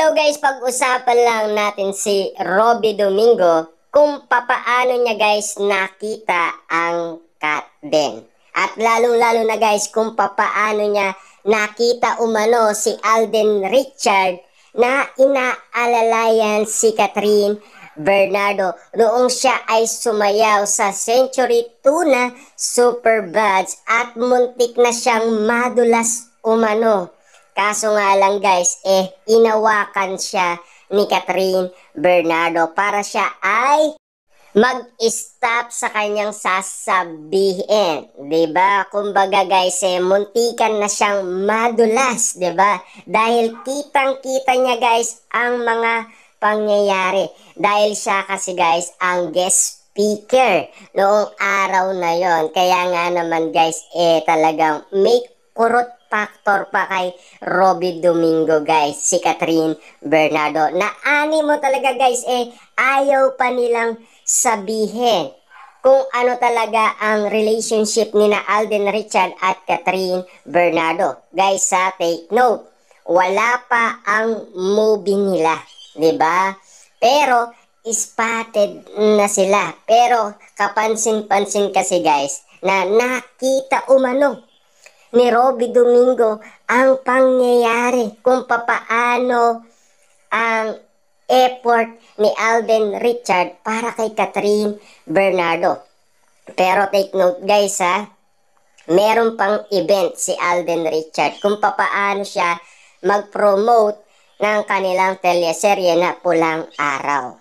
Hello guys, pag-usapan lang natin si Robby Domingo kung papaano niya guys nakita ang cat den. At lalong-lalo na guys kung papaano niya nakita umano si Alden Richard na inaalalayan si Catherine Bernardo noong siya ay sumayaw sa Century Tuna Super Buds at muntik na siyang madulas umano. Kaso nga lang guys, inawakan siya ni Catherine Bernardo para siya ay mag-stop sa kanyang sasabihin. 'Di ba? Kumbaga guys, muntikan na siyang madulas, 'di ba? Dahil kitang-kita niya guys ang mga pangyayari. Dahil siya kasi guys ang guest speaker noong araw na yon. Kaya nga naman guys, talagang make kurot factor pa kay Robby Domingo guys, si Catherine Bernardo. Na animo talaga guys, ayaw pa nilang sabihin kung ano talaga ang relationship ni na Alden Richard at Catherine Bernardo. Guys, take note, wala pa ang movie nila, 'di ba? Pero spotted na sila. Pero kapansin-pansin kasi guys na nakita umano ni Robby Domingo ang pangyayari kung papaano ang effort ni Alden Richard para kay Catherine Bernardo. Pero take note guys meron pang event si Alden Richard kung papaano siya mag-promote ng kanilang teleserye na Pulang Araw.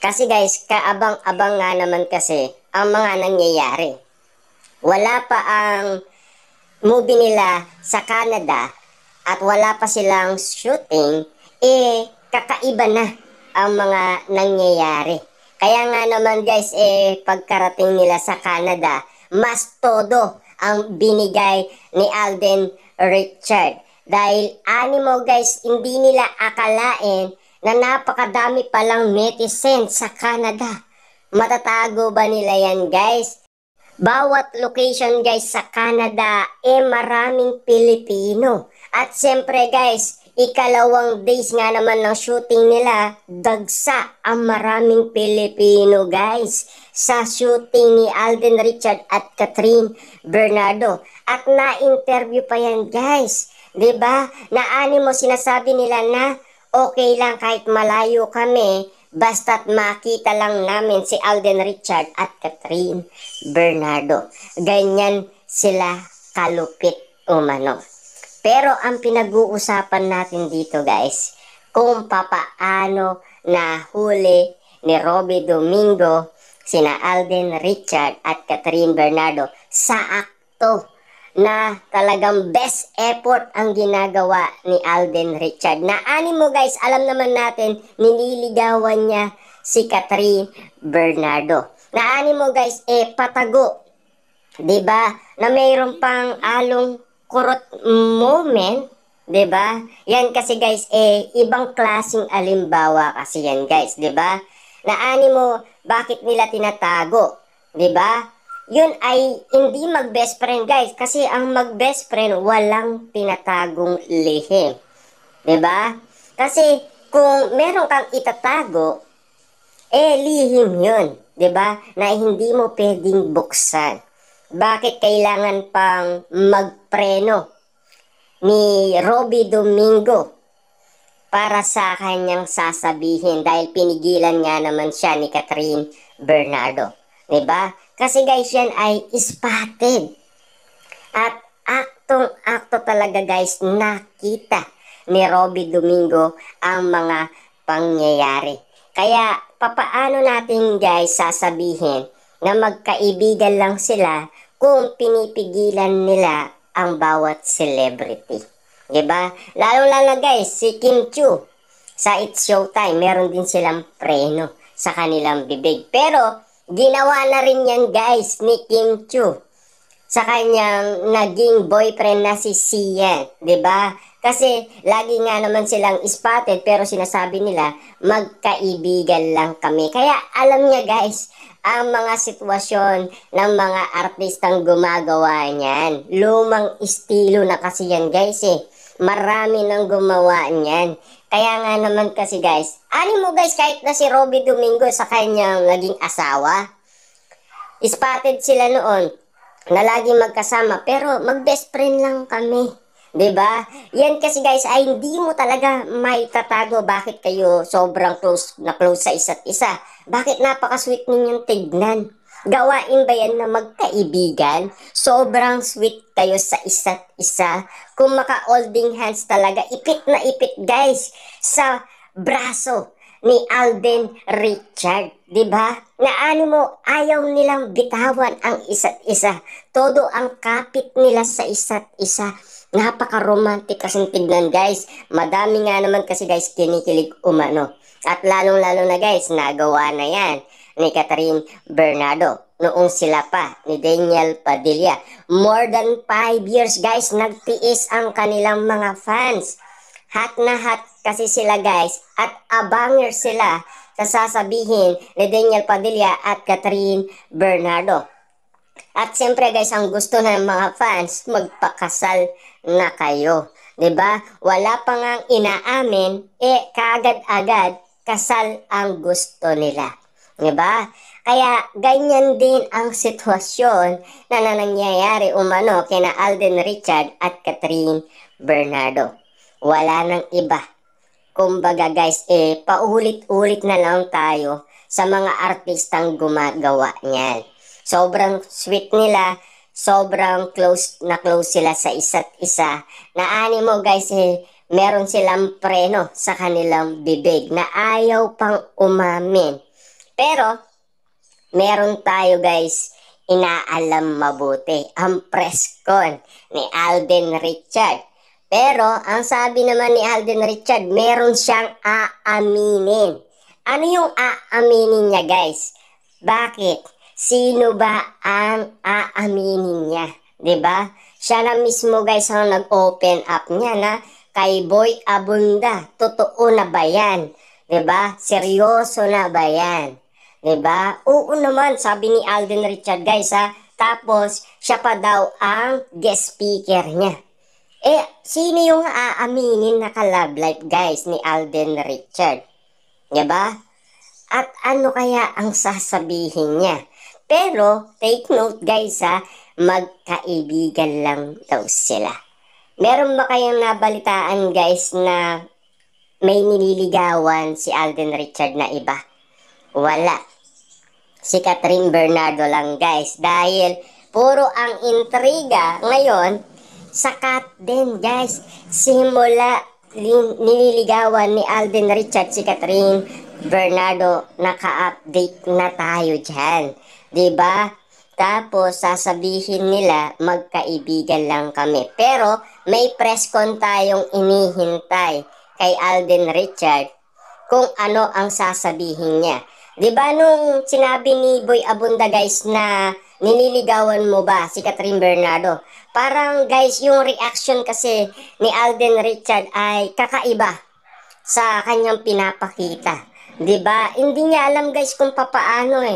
Kasi guys, kaabang-abang nga naman kasi ang mga nangyayari. Wala pa ang movie nila sa Canada at wala pa silang shooting, kakaiba na ang mga nangyayari. Kaya nga naman guys, pagkarating nila sa Canada, mas todo ang binigay ni Alden Richard. Dahil animo guys, hindi nila akalain na napakadami palang netizens sa Canada. Matatago ba nila yan guys? Bawat location guys sa Canada maraming Pilipino. At siyempre guys, ikalawang days nga naman ng shooting nila, dagsa ang maraming Pilipino guys sa shooting ni Alden Richard at Catherine Bernardo. At na-interview pa yan guys, 'di ba? Na animo sinasabi nila na okay lang kahit malayo kami, basta't makita lang namin si Alden Richard at Catherine Bernardo. Ganyan sila kalupit umano. Pero ang pinag-uusapan natin dito guys, kung papaano nahuli ni Robby Domingo sina Alden Richard at Catherine Bernardo sa akto na talagang best effort ang ginagawa ni Alden Richard. Na animo guys, alam naman natin, nililigawan niya si Catherine Bernardo. Na animo guys, patago. 'Di ba? Na mayroon pang along kurot moment, 'di ba? Yan kasi guys, ibang klaseng alimbawa kasi yan guys, 'di ba? Na animo, bakit nila tinatago? 'Di ba? Yun ay hindi mag-best friend guys, kasi ang mag-best friend walang tinatagong lihim. 'Di ba? Kasi kung meron kang itatago, lihim yun. 'Di ba? Na hindi mo pwedeng buksan. Bakit kailangan pang magpreno ni Robby Domingo para sa kanyang sasabihin? Dahil pinigilan nga naman siya ni Catherine Bernardo. 'Di ba? Kasi guys, yan ay spotted. At aktong-akto talaga guys, nakita ni Robby Domingo ang mga pangyayari. Kaya papaano natin guys sasabihin na magkaibigan lang sila kung pinipigilan nila ang bawat celebrity. 'Di ba? Lalo-lalo guys, si Kim Chiu sa It's Showtime, meron din silang preno sa kanilang bibig. Pero ginawa na rin yan guys ni Kim Chiu sa kanyang naging boyfriend na si Sian, 'di ba? Kasi lagi nga naman silang spotted pero sinasabi nila magkaibigan lang kami. Kaya alam niya guys ang mga sitwasyon ng mga artistang gumagawa niyan. Lumang estilo na kasi yan guys Marami nang gumawa niyan. Kaya nga naman kasi guys, ano mo guys, kahit na si Robby Domingo sa kanyang naging asawa, spotted sila noon na laging magkasama pero mag-best friend lang kami. 'Di ba? Yan kasi guys ay hindi mo talaga maitatago bakit kayo sobrang close sa isa't isa. Bakit napaka-sweet ninyong tignan. Gawain ba yan na magkaibigan? Sobrang sweet kayo sa isa't isa. Kung maka-holding hands talaga, ipit na ipit guys sa braso ni Alden Richard, 'di ba? Na ano mo, ayaw nilang bitawan ang isa't isa. Todo ang kapit nila sa isa't isa. Napaka-romantic kasing tignan guys. Madami nga naman kasi guys kinikilig umano. At lalong-lalo na guys, nagawa na yan ni Catherine Bernardo noong sila pa ni Daniel Padilla. More than 5 years guys, nagtiis ang kanilang mga fans. Hot na hot kasi sila guys at abanger sila sa sasabihin ni Daniel Padilla at Catherine Bernardo. At siyempre guys, ang gusto ng mga fans, magpakasal na kayo. 'Di ba? Wala pa ngang inaamin, kaagad-agad kasal ang gusto nila. 'Di ba? Kaya ganyan din ang sitwasyon na nangyayari umano kina Alden Richard at Catherine Bernardo. Wala nang iba. Kumbaga guys, paulit-ulit na lang tayo sa mga artistang gumagawa niyan. Sobrang sweet nila, sobrang close sila sa isa't isa. Na ani mo guys, meron silang preno sa kanilang bibig na ayaw pang umamin. Pero, meron tayo guys, inaalam mabuti, ang press con ni Alden Richard. Pero, ang sabi naman ni Alden Richard, meron siyang aaminin. Ano yung aaminin niya guys? Bakit? Sino ba ang aaminin niya? 'Di ba? Siya na mismo guys ang nag-open up niya na kay Boy Abunda. Totoo na ba yan? 'Di ba? Seryoso na ba yan? 'Di ba? Oo naman, sabi ni Alden Richard guys ha. Tapos, siya pa daw ang guest speaker niya. Sino yung aaminin na ka-love life guys ni Alden Richard? 'Di ba? At ano kaya ang sasabihin niya? Pero, take note guys ha, magkaibigan lang daw sila. Meron ba kayong nabalitaan guys na may nililigawan si Alden Richard na iba? Wala. Si Catherine Bernardo lang guys. Dahil puro ang intriga ngayon, sakat din guys. Simula nililigawan ni Alden Richard si Catherine Bernardo, naka-update na tayo dyan. 'Di ba? Tapos sasabihin nila magkaibigan lang kami. Pero may press con tayong inihintay kay Alden Richard kung ano ang sasabihin niya. 'Di ba nung sinabi ni Boy Abunda guys na nililigawan mo ba si Catherine Bernardo? Parang guys yung reaction kasi ni Alden Richard ay kakaiba sa kanyang pinapakita. 'Di ba? Hindi niya alam guys kung papaano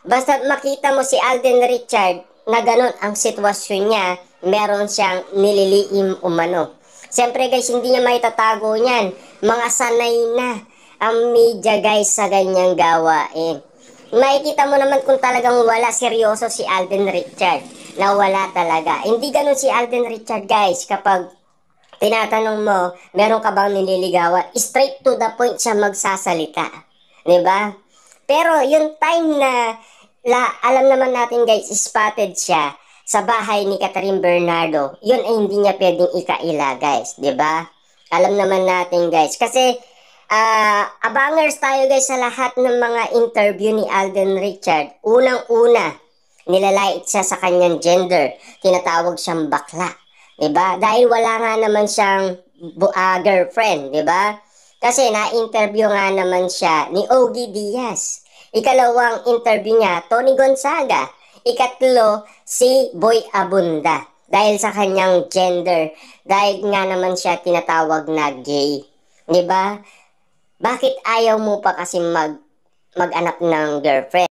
Basta makita mo si Alden Richard na ganun ang sitwasyon niya, meron siyang nililiim umano. Siyempre guys, hindi niya maitatago niyan. Mga sanay na ang media guys sa ganyang gawain. Makikita mo naman kung talagang wala seryoso si Alden Richard. Na wala talaga. Hindi ganun si Alden Richard guys kapag tinatanong mo, meron ka bang nililigawan? Straight to the point siya magsasalita. 'Di ba? Pero yung time na alam naman natin guys, spotted siya sa bahay ni Catherine Bernardo, yun ay hindi niya pwedeng ikaila guys, 'di ba? Alam naman natin guys, kasi abangers tayo guys sa lahat ng mga interview ni Alden Richard. Unang-una, nilalait siya sa kanyang gender, tinatawag siyang bakla, 'di ba? Dahil wala nga naman siyang girlfriend, 'di ba? Kasi na-interview nga naman siya ni Ogie Diaz. Ikalawang interview niya, Tony Gonzaga. Ikatlo, si Boy Abunda. Dahil sa kanyang gender. Dahil nga naman siya tinatawag na gay. 'Di ba? Bakit ayaw mo pa kasi mag-anak ng girlfriend?